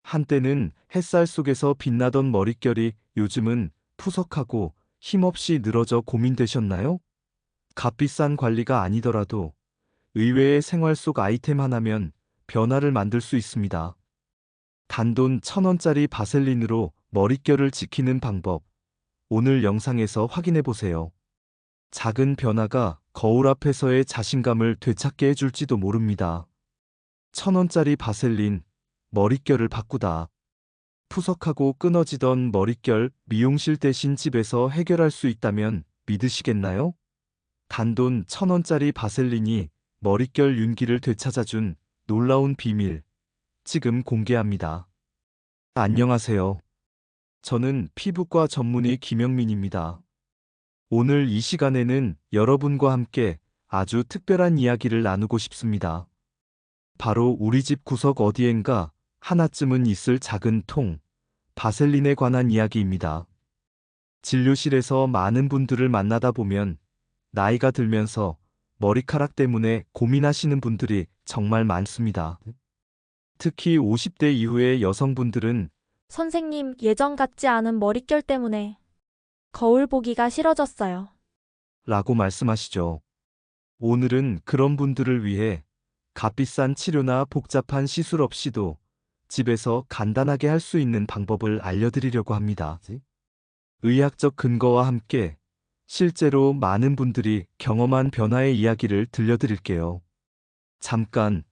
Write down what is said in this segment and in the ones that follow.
한때는 햇살 속에서 빛나던 머릿결이 요즘은 푸석하고 힘없이 늘어져 고민되셨나요? 값비싼 관리가 아니더라도 의외의 생활 속 아이템 하나면 변화를 만들 수 있습니다. 단돈 1,000원짜리 바셀린으로 머릿결을 지키는 방법. 오늘 영상에서 확인해 보세요. 작은 변화가 거울 앞에서의 자신감을 되찾게 해줄지도 모릅니다. 1,000원짜리 바셀린, 머릿결을 바꾸다. 푸석하고 끊어지던 머릿결, 미용실 대신 집에서 해결할 수 있다면 믿으시겠나요? 단돈 1,000원짜리 바셀린이 머릿결 윤기를 되찾아준 놀라운 비밀, 지금 공개합니다. 안녕하세요. 저는 피부과 전문의 김영민입니다. 오늘 이 시간에는 여러분과 함께 아주 특별한 이야기를 나누고 싶습니다. 바로 우리 집 구석 어디엔가 하나쯤은 있을 작은 통, 바셀린에 관한 이야기입니다. 진료실에서 많은 분들을 만나다 보면 나이가 들면서 머리카락 때문에 고민하시는 분들이 정말 많습니다. 특히 50대 이후의 여성분들은 선생님, 예전 같지 않은 머릿결 때문에 거울 보기가 싫어졌어요. 라고 말씀하시죠. 오늘은 그런 분들을 위해 값비싼 치료나 복잡한 시술 없이도 집에서 간단하게 할 수 있는 방법을 알려드리려고 합니다. 의학적 근거와 함께 실제로 많은 분들이 경험한 변화의 이야기를 들려드릴게요. 잠깐,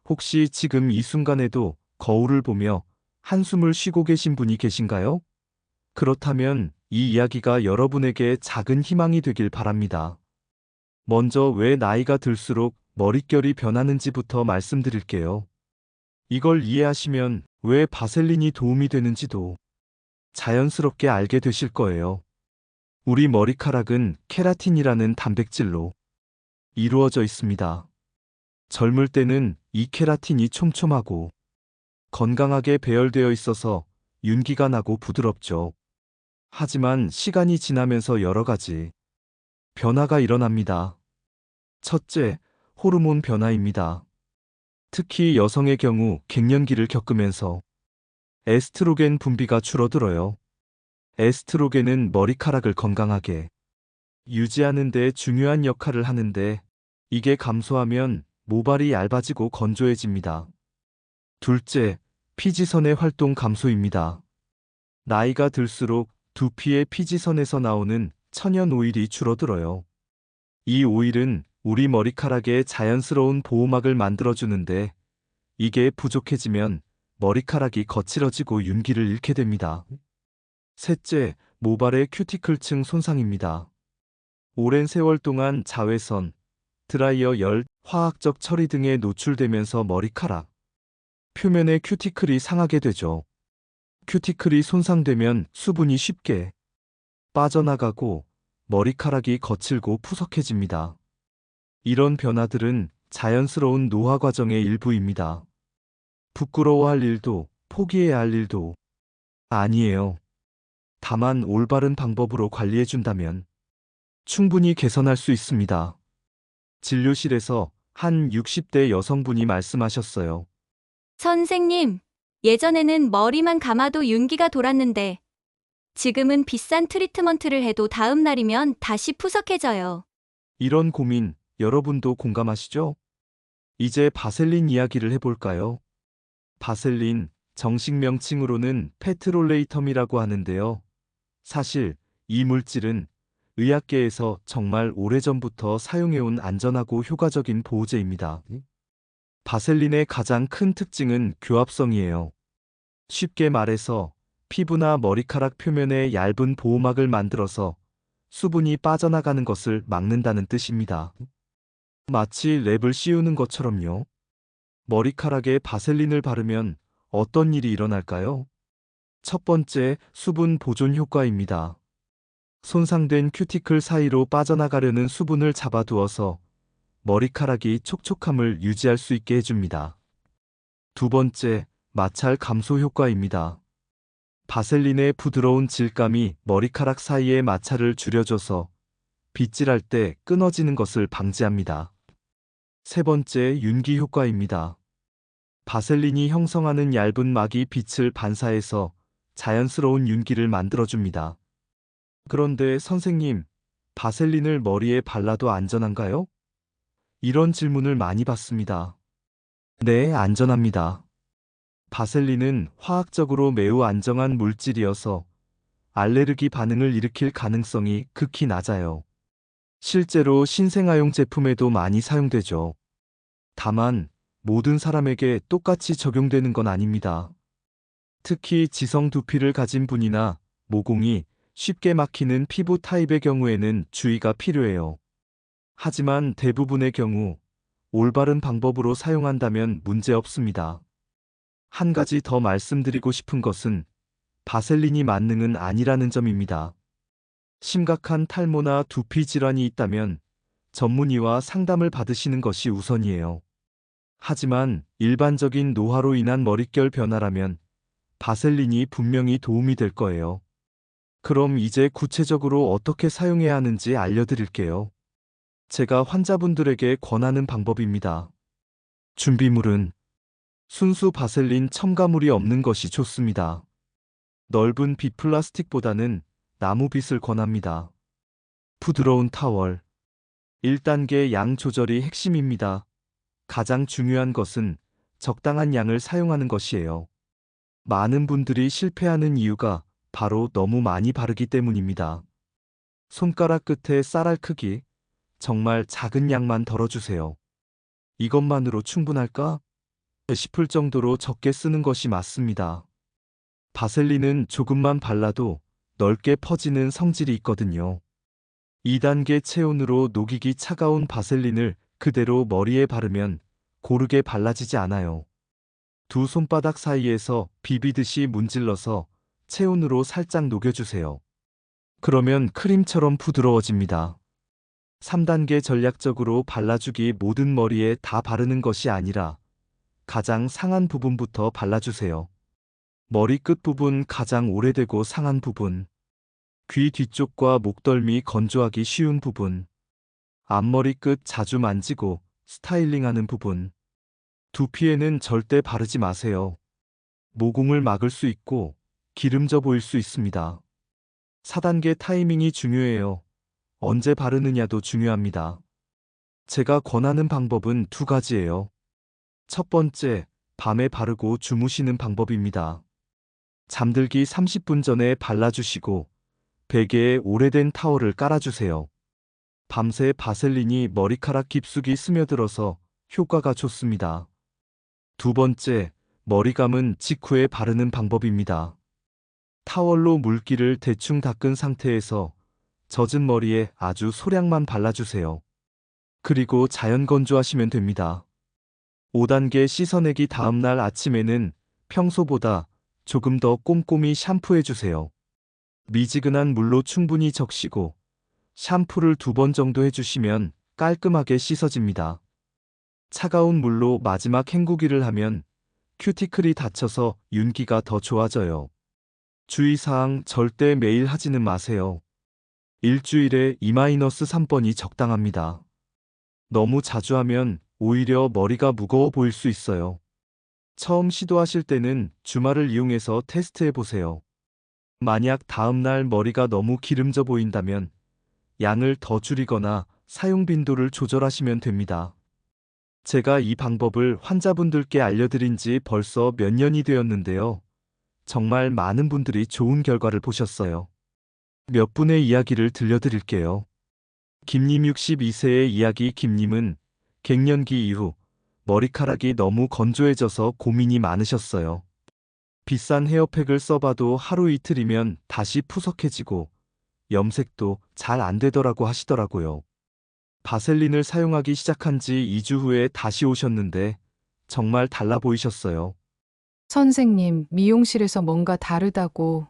혹시 지금 이 순간에도 거울을 보며 한숨을 쉬고 계신 분이 계신가요? 그렇다면 이 이야기가 여러분에게 작은 희망이 되길 바랍니다. 먼저 왜 나이가 들수록 머릿결이 변하는지부터 말씀드릴게요. 이걸 이해하시면 왜 바셀린이 도움이 되는지도 자연스럽게 알게 되실 거예요. 우리 머리카락은 케라틴이라는 단백질로 이루어져 있습니다. 젊을 때는 이 케라틴이 촘촘하고 건강하게 배열되어 있어서 윤기가 나고 부드럽죠. 하지만 시간이 지나면서 여러 가지 변화가 일어납니다. 첫째, 호르몬 변화입니다. 특히 여성의 경우 갱년기를 겪으면서 에스트로겐 분비가 줄어들어요. 에스트로겐은 머리카락을 건강하게 유지하는 데 중요한 역할을 하는데 이게 감소하면 모발이 얇아지고 건조해집니다. 둘째, 피지선의 활동 감소입니다. 나이가 들수록 두피의 피지선에서 나오는 천연 오일이 줄어들어요. 이 오일은 우리 머리카락에 자연스러운 보호막을 만들어주는데 이게 부족해지면 머리카락이 거칠어지고 윤기를 잃게 됩니다. 셋째, 모발의 큐티클층 손상입니다. 오랜 세월 동안 자외선, 드라이어 열, 화학적 처리 등에 노출되면서 머리카락 표면의 큐티클이 상하게 되죠. 큐티클이 손상되면 수분이 쉽게 빠져나가고 머리카락이 거칠고 푸석해집니다. 이런 변화들은 자연스러운 노화 과정의 일부입니다. 부끄러워할 일도 포기해야 할 일도 아니에요. 다만 올바른 방법으로 관리해준다면 충분히 개선할 수 있습니다. 진료실에서 한 60대 여성분이 말씀하셨어요. 선생님, 예전에는 머리만 감아도 윤기가 돌았는데 지금은 비싼 트리트먼트를 해도 다음 날이면 다시 푸석해져요. 이런 고민 여러분도 공감하시죠? 이제 바셀린 이야기를 해볼까요? 바셀린, 정식 명칭으로는 페트롤레이텀이라고 하는데요. 사실 이 물질은 의학계에서 정말 오래전부터 사용해온 안전하고 효과적인 보호제입니다. 바셀린의 가장 큰 특징은 교합성이에요. 쉽게 말해서 피부나 머리카락 표면에 얇은 보호막을 만들어서 수분이 빠져나가는 것을 막는다는 뜻입니다. 마치 랩을 씌우는 것처럼요. 머리카락에 바셀린을 바르면 어떤 일이 일어날까요? 첫 번째, 수분 보존 효과입니다. 손상된 큐티클 사이로 빠져나가려는 수분을 잡아두어서 머리카락이 촉촉함을 유지할 수 있게 해줍니다. 두 번째, 마찰 감소 효과입니다. 바셀린의 부드러운 질감이 머리카락 사이의 마찰을 줄여줘서 빗질할 때 끊어지는 것을 방지합니다. 세 번째, 윤기 효과입니다. 바셀린이 형성하는 얇은 막이 빛을 반사해서 자연스러운 윤기를 만들어줍니다. 그런데 선생님, 바셀린을 머리에 발라도 안전한가요? 이런 질문을 많이 받습니다. 네, 안전합니다. 바셀린은 화학적으로 매우 안정한 물질이어서 알레르기 반응을 일으킬 가능성이 극히 낮아요. 실제로 신생아용 제품에도 많이 사용되죠. 다만 모든 사람에게 똑같이 적용되는 건 아닙니다. 특히 지성 두피를 가진 분이나 모공이 쉽게 막히는 피부 타입의 경우에는 주의가 필요해요. 하지만 대부분의 경우 올바른 방법으로 사용한다면 문제 없습니다. 한 가지 더 말씀드리고 싶은 것은 바셀린이 만능은 아니라는 점입니다. 심각한 탈모나 두피 질환이 있다면 전문의와 상담을 받으시는 것이 우선이에요. 하지만 일반적인 노화로 인한 머릿결 변화라면 바셀린이 분명히 도움이 될 거예요. 그럼 이제 구체적으로 어떻게 사용해야 하는지 알려드릴게요. 제가 환자분들에게 권하는 방법입니다. 준비물은 순수 바셀린 첨가물이 없는 것이 좋습니다. 넓은 빗 플라스틱보다는 나무빗을 권합니다. 부드러운 타월. 1단계 양 조절이 핵심입니다. 가장 중요한 것은 적당한 양을 사용하는 것이에요. 많은 분들이 실패하는 이유가 바로 너무 많이 바르기 때문입니다. 손가락 끝에 쌀알 크기, 정말 작은 양만 덜어주세요. 이것만으로 충분할까? 싶을 정도로 적게 쓰는 것이 맞습니다. 바셀린은 조금만 발라도 넓게 퍼지는 성질이 있거든요. 2단계 체온으로 녹이기. 차가운 바셀린을 그대로 머리에 바르면 고르게 발라지지 않아요. 두 손바닥 사이에서 비비듯이 문질러서 체온으로 살짝 녹여주세요. 그러면 크림처럼 부드러워집니다. 3단계 전략적으로 발라주기. 모든 머리에 다 바르는 것이 아니라 가장 상한 부분부터 발라주세요. 머리 끝부분, 가장 오래되고 상한 부분, 귀 뒤쪽과 목덜미 건조하기 쉬운 부분, 앞머리 끝 자주 만지고 스타일링하는 부분. 두피에는 절대 바르지 마세요. 모공을 막을 수 있고 기름져 보일 수 있습니다. 4단계 타이밍이 중요해요. 언제 바르느냐도 중요합니다. 제가 권하는 방법은 두 가지예요. 첫 번째, 밤에 바르고 주무시는 방법입니다. 잠들기 30분 전에 발라주시고 베개에 오래된 타월을 깔아주세요. 밤새 바셀린이 머리카락 깊숙이 스며들어서 효과가 좋습니다. 두 번째, 머리 감은 직후에 바르는 방법입니다. 타월로 물기를 대충 닦은 상태에서 젖은 머리에 아주 소량만 발라주세요. 그리고 자연 건조하시면 됩니다. 5단계 씻어내기. 다음날 아침에는 평소보다 조금 더 꼼꼼히 샴푸해주세요. 미지근한 물로 충분히 적시고 샴푸를 2번 정도 해주시면 깔끔하게 씻어집니다. 차가운 물로 마지막 헹구기를 하면 큐티클이 닫혀서 윤기가 더 좋아져요. 주의사항, 절대 매일 하지는 마세요. 일주일에 2-3번이 적당합니다. 너무 자주 하면 오히려 머리가 무거워 보일 수 있어요. 처음 시도하실 때는 주말을 이용해서 테스트해 보세요. 만약 다음날 머리가 너무 기름져 보인다면 양을 더 줄이거나 사용 빈도를 조절하시면 됩니다. 제가 이 방법을 환자분들께 알려드린 지 벌써 몇 년이 되었는데요. 정말 많은 분들이 좋은 결과를 보셨어요. 몇 분의 이야기를 들려드릴게요. 김님 62세의 이야기. 김님은 갱년기 이후 머리카락이 너무 건조해져서 고민이 많으셨어요. 비싼 헤어팩을 써봐도 하루 이틀이면 다시 푸석해지고 염색도 잘 안 되더라고 하시더라고요. 바셀린을 사용하기 시작한 지 2주 후에 다시 오셨는데 정말 달라 보이셨어요. 선생님, 미용실에서 뭔가 다르다고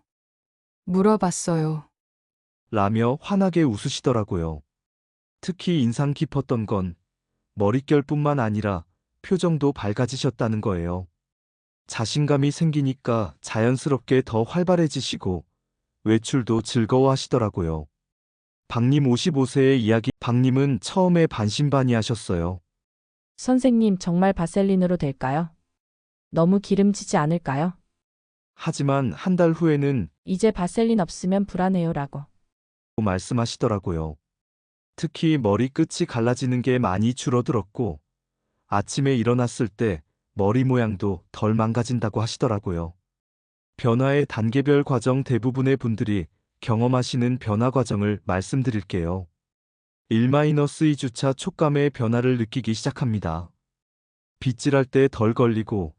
물어봤어요. 라며 환하게 웃으시더라고요. 특히 인상 깊었던 건 머릿결뿐만 아니라 표정도 밝아지셨다는 거예요. 자신감이 생기니까 자연스럽게 더 활발해지시고 외출도 즐거워하시더라고요. 박님 55세의 이야기. 박님은 처음에 반신반의하셨어요. 선생님, 정말 바셀린으로 될까요? 너무 기름지지 않을까요? 하지만 한 달 후에는 이제 바셀린 없으면 불안해요라고. 말씀하시더라고요. 특히 머리 끝이 갈라지는 게 많이 줄어들었고, 아침에 일어났을 때 머리 모양도 덜 망가진다고 하시더라고요. 변화의 단계별 과정 대부분의 분들이 경험하시는 변화 과정을 말씀드릴게요. 1-2주차 촉감의 변화를 느끼기 시작합니다. 빗질할 때 덜 걸리고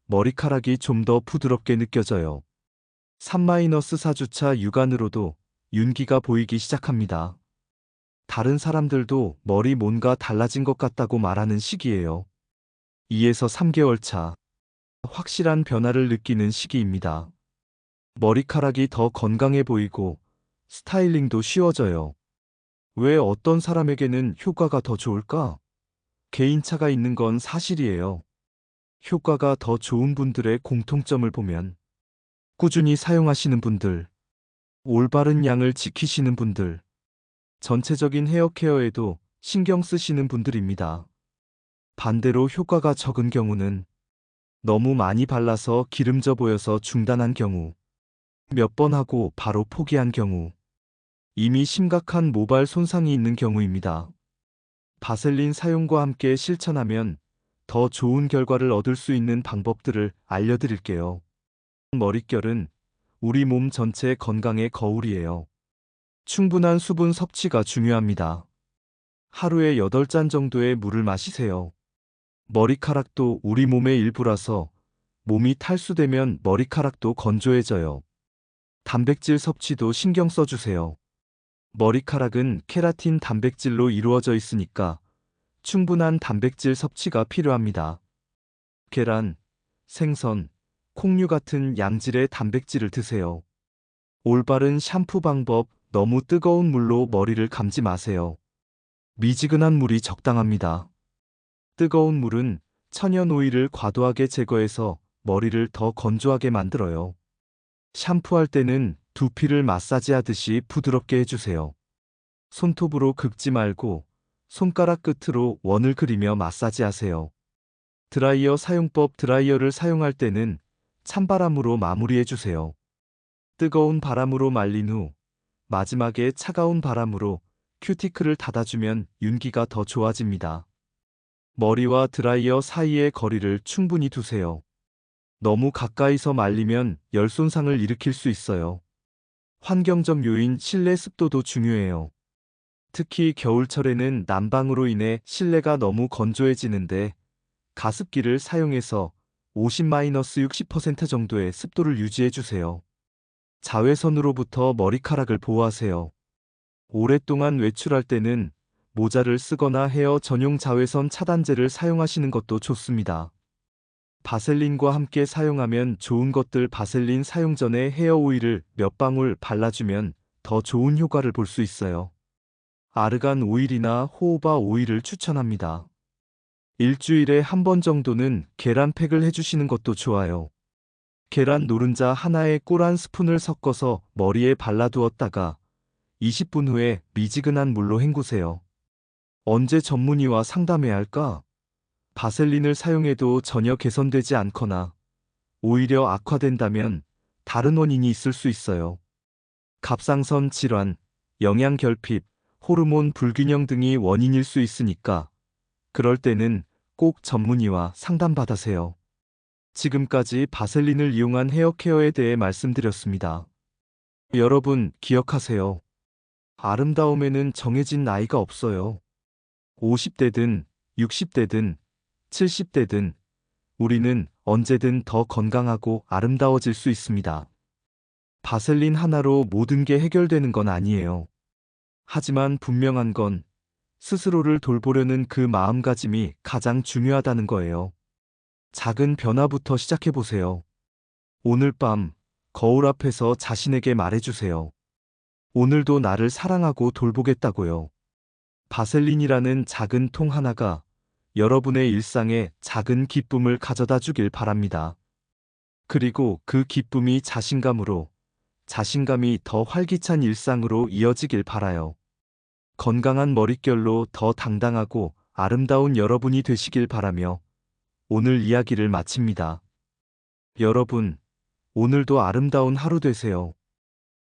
머리카락이 좀 더 부드럽게 느껴져요. 3-4주차 육안으로도 윤기가 보이기 시작합니다. 다른 사람들도 머리 뭔가 달라진 것 같다고 말하는 시기예요. 2에서 3개월 차. 확실한 변화를 느끼는 시기입니다. 머리카락이 더 건강해 보이고 스타일링도 쉬워져요. 왜 어떤 사람에게는 효과가 더 좋을까? 개인차가 있는 건 사실이에요. 효과가 더 좋은 분들의 공통점을 보면 꾸준히 사용하시는 분들, 올바른 양을 지키시는 분들, 전체적인 헤어케어에도 신경 쓰시는 분들입니다. 반대로 효과가 적은 경우는 너무 많이 발라서 기름져 보여서 중단한 경우, 몇 번 하고 바로 포기한 경우, 이미 심각한 모발 손상이 있는 경우입니다. 바셀린 사용과 함께 실천하면 더 좋은 결과를 얻을 수 있는 방법들을 알려드릴게요. 머릿결은 우리 몸 전체 건강의 거울이에요. 충분한 수분 섭취가 중요합니다. 하루에 8잔 정도의 물을 마시세요. 머리카락도 우리 몸의 일부라서 몸이 탈수되면 머리카락도 건조해져요. 단백질 섭취도 신경 써주세요. 머리카락은 케라틴 단백질로 이루어져 있으니까 충분한 단백질 섭취가 필요합니다. 계란, 생선, 콩류 같은 양질의 단백질을 드세요. 올바른 샴푸 방법, 너무 뜨거운 물로 머리를 감지 마세요. 미지근한 물이 적당합니다. 뜨거운 물은 천연 오일을 과도하게 제거해서 머리를 더 건조하게 만들어요. 샴푸할 때는 두피를 마사지하듯이 부드럽게 해주세요. 손톱으로 긁지 말고 손가락 끝으로 원을 그리며 마사지하세요. 드라이어 사용법. 드라이어를 사용할 때는 찬바람으로 마무리해주세요. 뜨거운 바람으로 말린 후 마지막에 차가운 바람으로 큐티클을 닫아주면 윤기가 더 좋아집니다. 머리와 드라이어 사이의 거리를 충분히 두세요. 너무 가까이서 말리면 열 손상을 일으킬 수 있어요. 환경적 요인, 실내 습도도 중요해요. 특히 겨울철에는 난방으로 인해 실내가 너무 건조해지는데 가습기를 사용해서 50-60% 정도의 습도를 유지해주세요. 자외선으로부터 머리카락을 보호하세요. 오랫동안 외출할 때는 모자를 쓰거나 헤어 전용 자외선 차단제를 사용하시는 것도 좋습니다. 바셀린과 함께 사용하면 좋은 것들. 바셀린 사용 전에 헤어 오일을 몇 방울 발라주면 더 좋은 효과를 볼 수 있어요. 아르간 오일이나 호호바 오일을 추천합니다. 일주일에 한 번 정도는 계란팩을 해주시는 것도 좋아요. 계란 노른자 하나에 꿀 한 스푼을 섞어서 머리에 발라두었다가 20분 후에 미지근한 물로 헹구세요. 언제 전문의와 상담해야 할까? 바셀린을 사용해도 전혀 개선되지 않거나 오히려 악화된다면 다른 원인이 있을 수 있어요. 갑상선 질환, 영양결핍, 호르몬 불균형 등이 원인일 수 있으니까 그럴 때는 꼭 전문의와 상담받으세요. 지금까지 바셀린을 이용한 헤어케어에 대해 말씀드렸습니다. 여러분 기억하세요. 아름다움에는 정해진 나이가 없어요. 50대든 60대든 70대든 우리는 언제든 더 건강하고 아름다워질 수 있습니다. 바셀린 하나로 모든 게 해결되는 건 아니에요. 하지만 분명한 건 스스로를 돌보려는 그 마음가짐이 가장 중요하다는 거예요. 작은 변화부터 시작해보세요. 오늘 밤 거울 앞에서 자신에게 말해주세요. 오늘도 나를 사랑하고 돌보겠다고요. 바셀린이라는 작은 통 하나가 여러분의 일상에 작은 기쁨을 가져다 주길 바랍니다. 그리고 그 기쁨이 자신감이 더 활기찬 일상으로 이어지길 바라요. 건강한 머릿결로 더 당당하고 아름다운 여러분이 되시길 바라며 오늘 이야기를 마칩니다. 여러분, 오늘도 아름다운 하루 되세요.